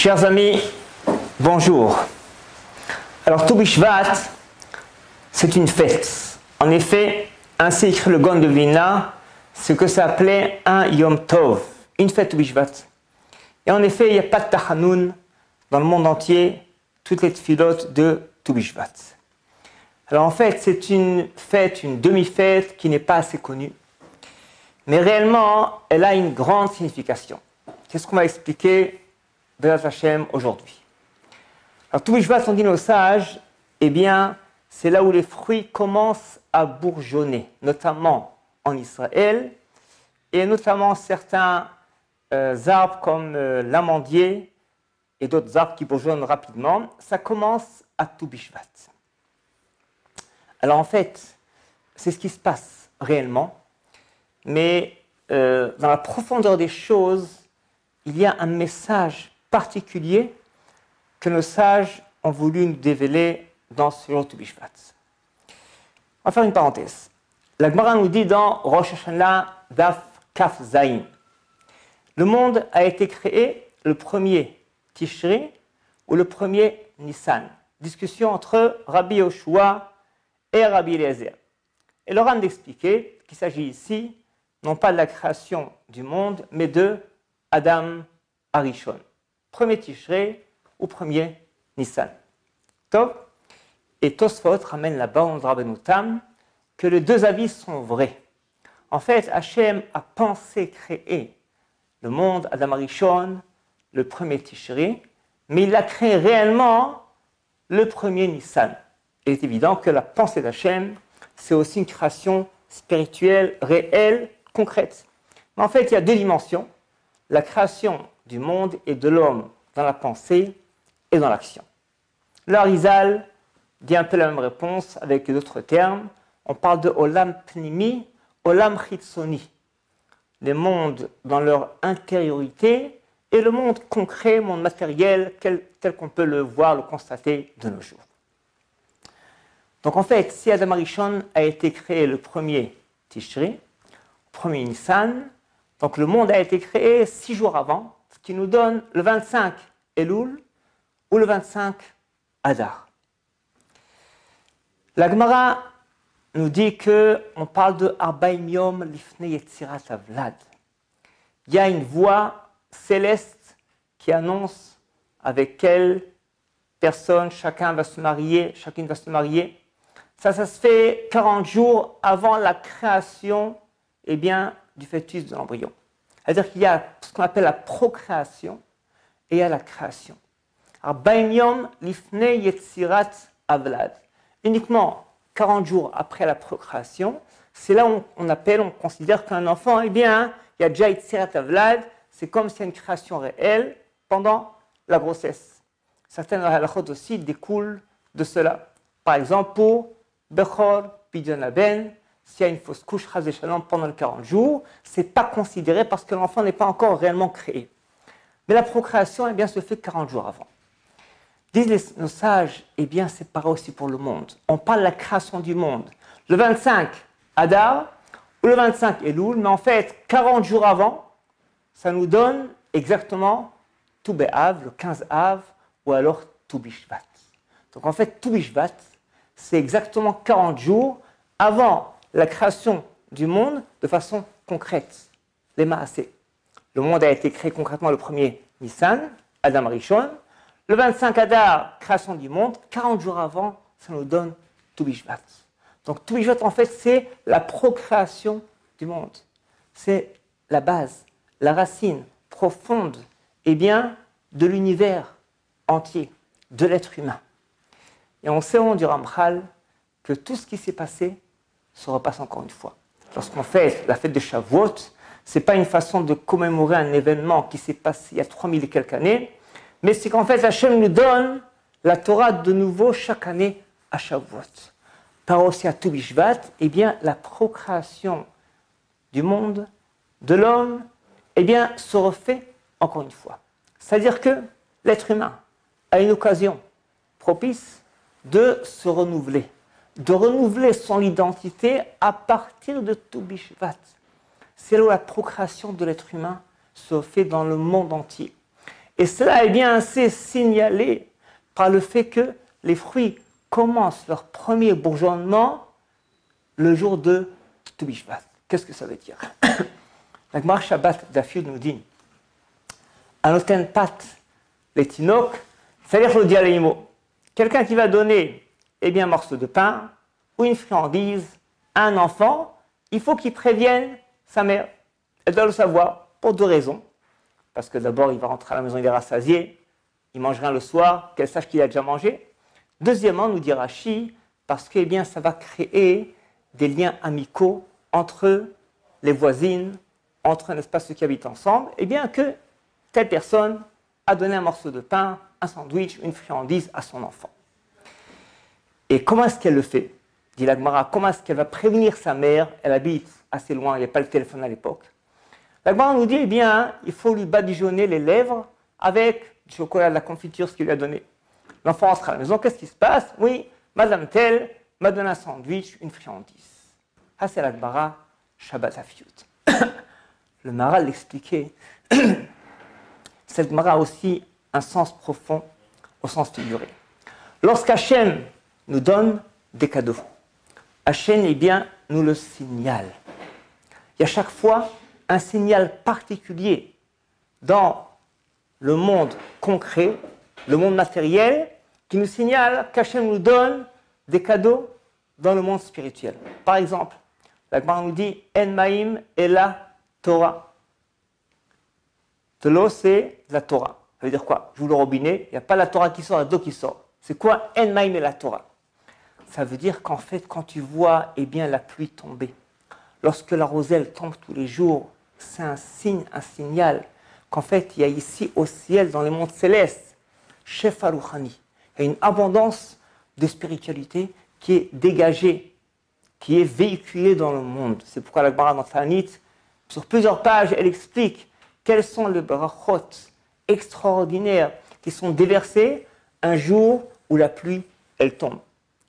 Chers amis, bonjour. Alors, Tou Bishvat, c'est une fête. En effet, ainsi écrit le Gaon de Vilna, ce que ça appelait un Yom Tov, une fête Tou Bishvat. Et en effet, il n'y a pas de Tachanoun dans le monde entier, toutes les tfilotes de Tou Bishvat. Alors en fait, c'est une fête, une demi-fête qui n'est pas assez connue. Mais réellement, elle a une grande signification. C'est ce qu'on va expliquer B'ezrat Hashem aujourd'hui. Alors, Tou Bishvat, on dit nos sages, eh bien, c'est là où les fruits commencent à bourgeonner, notamment en Israël, et notamment certains arbres comme l'amandier et d'autres arbres qui bourgeonnent rapidement. Ça commence à Tou Bishvat. Alors, en fait, c'est ce qui se passe réellement, mais dans la profondeur des choses, il y a un message particulier que nos sages ont voulu nous dévoiler dans ce jour Tou Bishvat. On va faire une parenthèse. La Gemara nous dit dans Rosh Hashanah Daf Kaf Zayin, le monde a été créé le premier Tishri ou le premier Nissan. Discussion entre Rabbi Yoshua et Rabbi Eliezer. Et le Ran d'expliquer qu'il s'agit ici non pas de la création du monde, mais de Adam Arishon. Premier Tishrei ou premier Nissan. Top. Et Tosfot ramène là-bas en Rabbeinu Tam que les deux avis sont vrais. En fait, Hachem a pensé créer le monde, Adam Arishon, le premier Tishrei, mais il a créé réellement le premier Nissan. Il est évident que la pensée d'Hachem, c'est aussi une création spirituelle, réelle, concrète. Mais en fait, il y a deux dimensions. La création du monde et de l'homme dans la pensée et dans l'action. L'Arizal dit un peu la même réponse avec d'autres termes. On parle de Olam Pnimi, Olam Chitzoni. Les mondes dans leur intériorité et le monde concret, le monde matériel, tel qu'on peut le voir, le constater de nos jours. Donc en fait, si Adam Arishon a été créé le premier Tishri, le premier Nissan, donc le monde a été créé 6 jours avant, ce qui nous donne le 25 Elul ou le 25 Adar. La Gemara nous dit qu'on parle de Arbaim Yom Lifnei Yetzirat Havlad. Il y a une voix céleste qui annonce avec quelle personne chacune va se marier. Ça se fait 40 jours avant la création du fœtus de l'embryon. C'est-à-dire qu'il y a ce qu'on appelle la procréation et il y a la création. Alors, Baim Yom Lifnei Yetzirat Havlad. Uniquement 40 jours après la procréation, c'est là où on considère qu'un enfant, il y a déjà Yetzirat Havlad, c'est comme s'il y a une création réelle pendant la grossesse. Certaines halachot aussi découlent de cela. Par exemple, pour Bechor Pidyon Haben, s'il y a une fausse couche Chas v'Shalom pendant les 40 jours, ce n'est pas considéré parce que l'enfant n'est pas encore réellement créé. Mais la procréation, se fait 40 jours avant. Disent nos sages, c'est pareil aussi pour le monde. On parle de la création du monde. Le 25 Adar ou le 25 Elul, mais en fait, 40 jours avant, ça nous donne exactement Tou B'Av, le 15 Av, ou alors Tou Bishvat. Donc en fait, Tou Bishvat, c'est exactement 40 jours avant la création du monde de façon concrète. Les Maaseh. Le monde a été créé concrètement le premier Nissan, Adam Rishon. Le 25 Adar, création du monde. 40 jours avant, ça nous donne Tou Bishvat. Donc Tou Bishvat, en fait, c'est la procréation du monde. C'est la base, la racine profonde, de l'univers entier, de l'être humain. Et on sait au nom du Ramchal que tout ce qui s'est passé se repasse encore une fois. Lorsqu'on fait la fête de Shavuot, ce n'est pas une façon de commémorer un événement qui s'est passé il y a 3000 et quelques années, mais c'est qu'en fait Hachem nous donne la Torah de nouveau chaque année à Shavuot. Par aussi à Tou Bishvat, la procréation du monde, de l'homme, se refait encore une fois. C'est-à-dire que l'être humain a une occasion propice de se renouveler, de renouveler son identité à partir de Tou Bishvat. C'est là où la procréation de l'être humain se fait dans le monde entier. Et cela est bien assez signalé par le fait que les fruits commencent leur premier bourgeonnement le jour de Tu Bishvat. Qu'est-ce que ça veut dire? La Gemara Shabbat d'Afiud nous dit Anoten pat les tinok, c'est-à-dire le dialémo. Quelqu'un qui va donner un morceau de pain ou une friandise à un enfant, il faut qu'il prévienne sa mère. Elle doit le savoir pour deux raisons. Parce que d'abord, il va rentrer à la maison, il est rassasié, il mange rien le soir, qu'elle sache qu'il a déjà mangé. Deuxièmement, nous dit Rashi, parce que ça va créer des liens amicaux entre les voisines, entre, n'est-ce pas, ceux qui habitent ensemble, que telle personne a donné un morceau de pain, un sandwich, une friandise à son enfant. Et comment est-ce qu'elle le fait? Dit la Gemara, comment est-ce qu'elle va prévenir sa mère? Elle habite assez loin, il n'y a pas le téléphone à l'époque. La Gemara nous dit, il faut lui badigeonner les lèvres avec du chocolat, de la confiture, ce qu'il lui a donné. L'enfant rentre à la maison, qu'est-ce qui se passe? Oui, Madame telle m'a donné un sandwich, une friandise. Ah, c'est la Gemara Shabbat Afiyut. Le Maharal l'expliquait. Cette Gemara a aussi un sens profond au sens figuré. Lorsqu'Hachem nous donne des cadeaux, Hachem, nous le signale. Il y a chaque fois un signal particulier dans le monde concret, le monde matériel, qui nous signale qu'Hachem nous donne des cadeaux dans le monde spirituel. Par exemple, la Gemara nous dit En Maïm et la Torah. De l'eau, c'est de la Torah. Ça veut dire quoi? J'ouvre le robinet, il n'y a pas la Torah qui sort, il y a de l'eau qui sort. C'est quoi En Maïm et la Torah? Ça veut dire qu'en fait, quand tu vois la pluie tomber, lorsque la roselle tombe tous les jours, c'est un signe, un signal qu'en fait, il y a ici au ciel, dans les mondes célestes, Shef Alouchani, il y a une abondance de spiritualité qui est dégagée, qui est véhiculée dans le monde. C'est pourquoi la Gemara dans Tanit, sur plusieurs pages, elle explique quels sont les brachot extraordinaires qui sont déversés un jour où la pluie, elle tombe.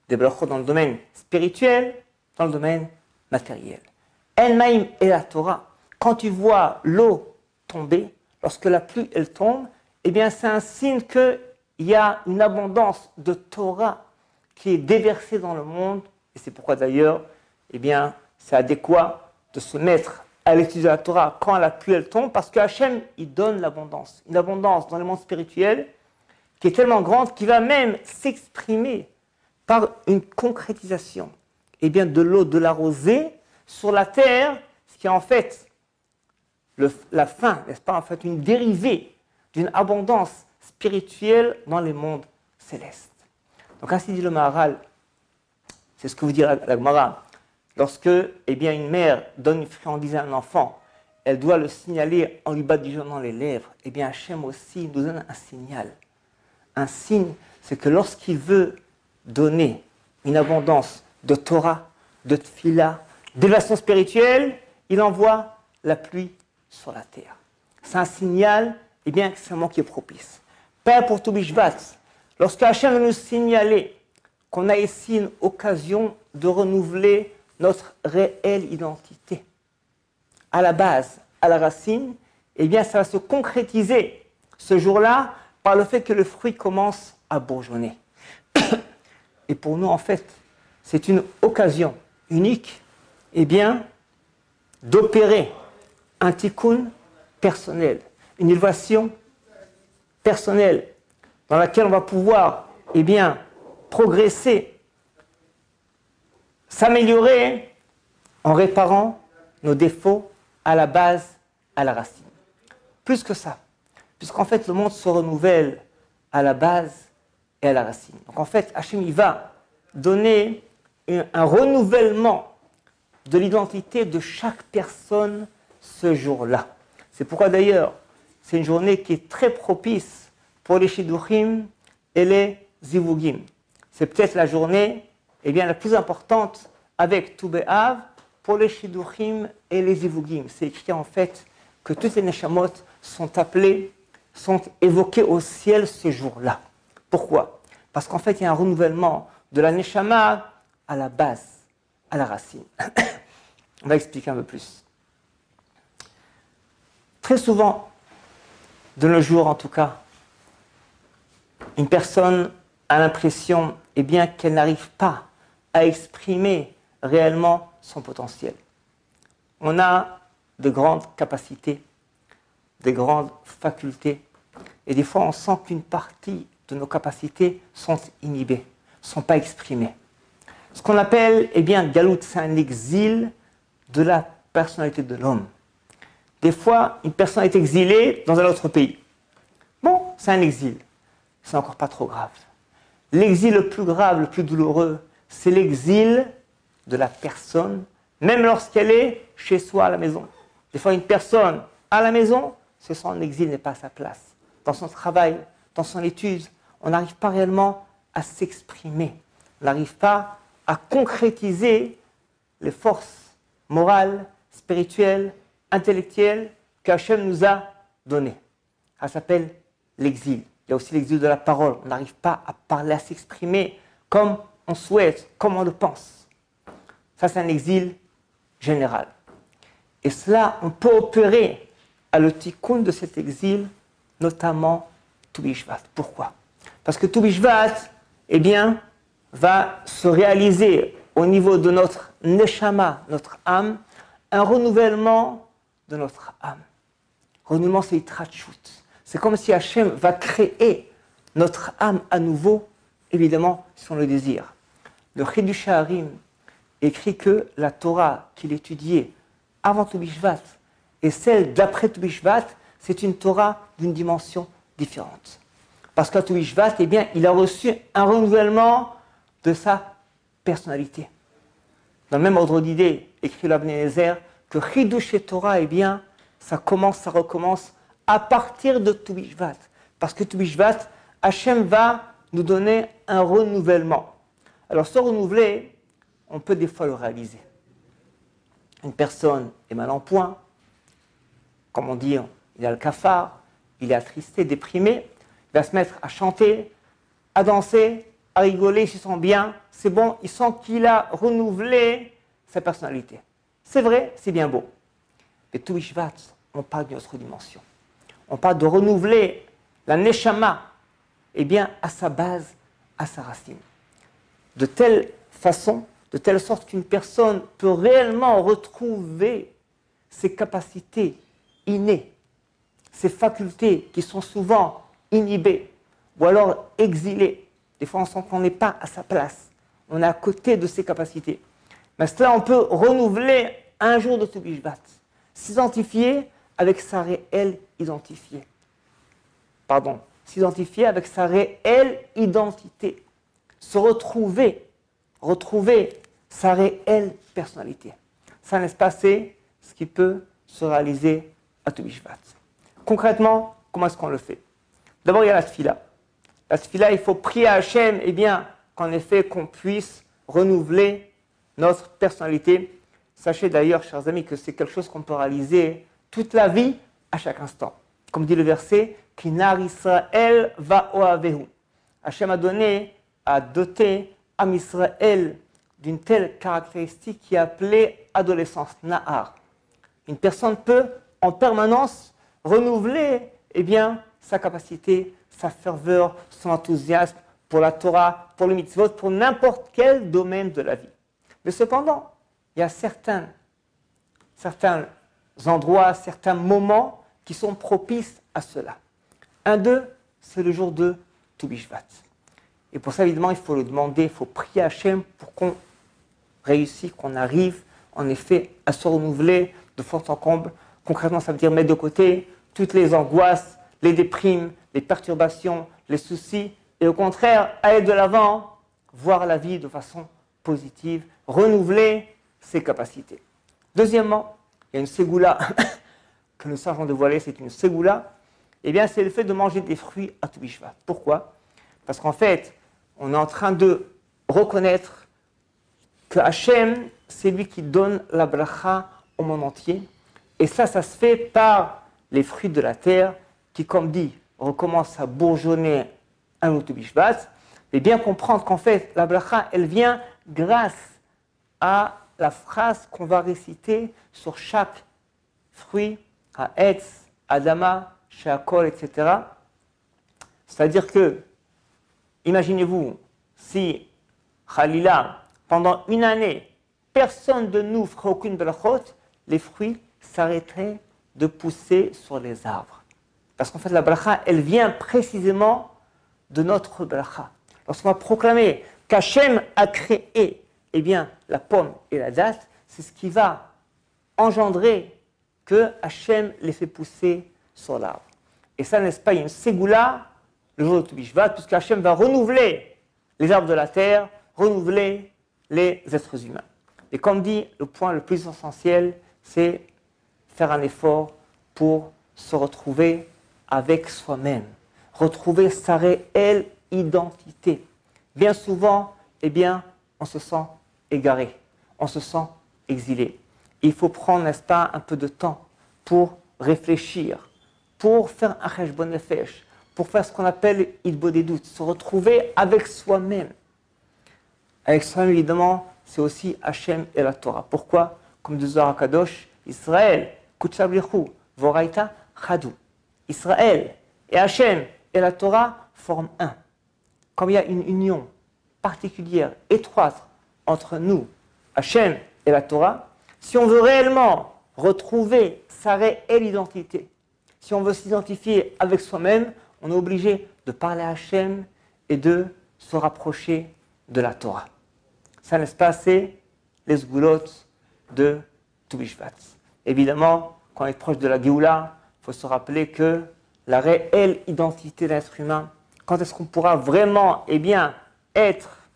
Des brachot dans le domaine spirituel, dans le domaine matériel. En Maïm et la Torah, quand tu vois l'eau tomber, lorsque la pluie, elle tombe, c'est un signe qu'il y a une abondance de Torah qui est déversée dans le monde. Et c'est pourquoi d'ailleurs, c'est adéquat de se mettre à l'étude de la Torah quand la pluie, elle tombe, parce que Hachem, il donne l'abondance. Une abondance dans le monde spirituel qui est tellement grande qu'il va même s'exprimer par une concrétisation de l'eau, de la rosée sur la terre, ce qui est en fait la fin, n'est-ce pas, en fait une dérivée d'une abondance spirituelle dans les mondes célestes. Donc ainsi dit le Maharal, c'est ce que vous dit la Gemara, lorsque une mère donne une friandise à un enfant, elle doit le signaler en lui badigeonnant les lèvres. Hachem aussi nous donne un signal. Un signe, c'est que lorsqu'il veut donner une abondance de Torah, de Tfila, d'élévation spirituelle, il envoie la pluie sur la terre. C'est un signal, que c'est un moment qui est propice. Père pour tout Bishvat, lorsque Hachem veut nous signaler qu'on a ici une occasion de renouveler notre réelle identité, à la base, à la racine, ça va se concrétiser ce jour-là par le fait que le fruit commence à bourgeonner. Et pour nous, en fait, c'est une occasion unique, d'opérer un tikkun personnel, une élévation personnelle, dans laquelle on va pouvoir, progresser, s'améliorer en réparant nos défauts à la base, à la racine. Plus que ça, puisqu'en fait, le monde se renouvelle à la base et à la racine. Donc en fait, Hachem, il va donner un renouvellement de l'identité de chaque personne ce jour-là. C'est pourquoi d'ailleurs, c'est une journée qui est très propice pour les Shidduchim et les Zivugim. C'est peut-être la journée la plus importante avec Tou B'Av pour les Shidduchim et les Zivugim. C'est écrit en fait que toutes les Neshamot sont appelées, sont évoquées au ciel ce jour-là. Pourquoi? Parce qu'en fait, il y a un renouvellement de la Neshama à la base, à la racine. On va expliquer un peu plus. Très souvent, De nos jours, en tout cas, une personne a l'impression eh bien, qu'elle n'arrive pas à exprimer réellement son potentiel. On a de grandes capacités, de grandes facultés, et des fois on sent qu'une partie de nos capacités sont inhibées, ne sont pas exprimées. Ce qu'on appelle, eh bien, Galout, c'est un exil de la personnalité de l'homme. Des fois, une personne est exilée dans un autre pays. Bon, c'est un exil. C'est encore pas trop grave. L'exil le plus grave, le plus douloureux, c'est l'exil de la personne, même lorsqu'elle est chez soi à la maison. Des fois, une personne à la maison, son exil n'est pas à sa place. Dans son travail, dans son étude, on n'arrive pas réellement à s'exprimer. On n'arrive pas à concrétiser les forces morales, spirituelles, intellectuelles qu'Hachem nous a données. Ça s'appelle l'exil. Il y a aussi l'exil de la parole. On n'arrive pas à parler, à s'exprimer comme on souhaite, comme on le pense. Ça, c'est un exil général. Et cela, on peut opérer à le tikkun de cet exil, notamment Tu B'Shvat. Pourquoi? Parce que Tu B'Shvat, eh bien, va se réaliser au niveau de notre neshama, notre âme, un renouvellement de notre âme. Renouvellement, c'est Yitrachut. C'est comme si Hachem va créer notre âme à nouveau, évidemment, si on le désire. Le Chidush Harim écrit que la Torah qu'il étudiait avant Tu B'Shvat et celle d'après Tu B'Shvat, c'est une Torah d'une dimension différente. Parce qu'à Tu B'Shvat, eh bien, il a reçu un renouvellement de sa personnalité. Dans le même ordre d'idée, écrit l'Abn Ezer, que Chidush et Torah, eh bien, ça recommence à partir de Tu B'Shvat. Parce que Tu B'Shvat, Hachem va nous donner un renouvellement. Alors, ce renouveler, on peut des fois le réaliser. Une personne est mal en point, comme on dit, il a le cafard, il est attristé, déprimé, il va se mettre à chanter, à danser, à rigoler, il se sent bien, c'est bon, il sent qu'il a renouvelé sa personnalité. C'est vrai, c'est bien beau. Mais Tu B'Shvat, on parle d'une autre dimension. On parle de renouveler la neshama, eh bien, à sa base, à sa racine. De telle façon, de telle sorte qu'une personne peut réellement retrouver ses capacités innées, ses facultés qui sont souvent inhibées ou alors exilées. Des fois, on sent qu'on n'est pas à sa place. On est à côté de ses capacités. Mais cela, on peut renouveler un jour de Tu B'Shvat, s'identifier avec sa réelle identité. S'identifier avec sa réelle identité. Se retrouver sa réelle personnalité. Ça, n'est-ce pas, c'est ce qui peut se réaliser à Tu B'Shvat. Concrètement, comment est-ce qu'on le fait? D'abord, il y a la tfila. La tfila, il faut prier à Hachem, eh bien, qu'en effet, qu'on puisse renouveler notre personnalité. Sachez d'ailleurs, chers amis, que c'est quelque chose qu'on peut réaliser toute la vie, à chaque instant. Comme dit le verset, Kinar Israël va oavehu. Hachem a doté Am Israël d'une telle caractéristique qui est appelée adolescence, na'ar. Une personne peut en permanence renouveler eh bien, sa capacité, sa ferveur, son enthousiasme pour la Torah, pour le mitzvot, pour n'importe quel domaine de la vie. Mais cependant, il y a certains endroits, certains moments qui sont propices à cela. Un d'eux, c'est le jour de Tu B'Shvat. Et pour ça, évidemment, il faut le demander, il faut prier à Hachem pour qu'on réussisse, qu'on arrive, en effet, à se renouveler de fond en comble. Concrètement, ça veut dire mettre de côté toutes les angoisses, les déprimes, les perturbations, les soucis, et au contraire, aller de l'avant, voir la vie de façon positive, renouveler ses capacités. Deuxièmement, il y a une ségoula que nous savons dévoiler, c'est une ségoula, eh bien, c'est le fait de manger des fruits à Tu B'Shvat. Pourquoi? Parce qu'en fait, on est en train de reconnaître que Hachem, c'est lui qui donne la bracha au monde entier. Et ça se fait par les fruits de la terre qui, comme dit, recommencent à bourgeonner un autre Tu B'Shvat. Et bien comprendre qu'en fait, la bracha, elle vient grâce à la phrase qu'on va réciter sur chaque fruit, à Etz, Adama, Sheakol, etc. C'est-à-dire que, imaginez-vous, si, Khalila, pendant une année, personne de nous ferait aucune brachot, les fruits s'arrêteraient de pousser sur les arbres. Parce qu'en fait, la bracha, elle vient précisément de notre bracha. Lorsqu'on va proclamer qu'Hachem a créé eh bien, la pomme et la date, c'est ce qui va engendrer que Hachem les fait pousser sur l'arbre. Et ça, n'est-ce pas, il y a une ségoula le jour de Toubishvat, puisque Hachem va renouveler les arbres de la terre, renouveler les êtres humains. Et comme dit, le point le plus essentiel, c'est faire un effort pour se retrouver avec soi-même, retrouver sa réelle identité. Bien souvent, eh bien, on se sent égaré, on se sent exilé. Il faut prendre, n'est-ce pas, un peu de temps pour réfléchir, pour faire un cheshbon nefesh, pour faire ce qu'on appelle idbo des doutes, se retrouver avec soi-même. Avec soi-même, évidemment, c'est aussi Hachem et la Torah. Pourquoi? Comme dit Zohar HaKadosh, Israël, Kutchablichu, Voraita, Chadou. Israël et Hachem et la Torah forment un. Comme il y a une union particulière, étroite entre nous, Hachem et la Torah, si on veut réellement retrouver sa réelle identité, si on veut s'identifier avec soi-même, on est obligé de parler à Hachem et de se rapprocher de la Torah. Ça, n'est-ce pas, c'est les sgoulot de Toubishvat. Évidemment, quand on est proche de la Géoula, il faut se rappeler que la réelle identité d'un être humain, quand est-ce qu'on pourra vraiment eh bien, être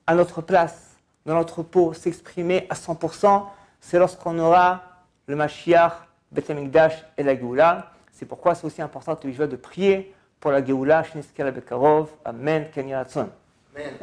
à notre place, dans notre peau, s'exprimer à 100%, c'est lorsqu'on aura le Mashiach, Beth HaMikdash et la Géoula. C'est pourquoi c'est aussi important de prier pour la Géoula, Shniskala Bekarov, Amen, Ken Yiratzon. Amen.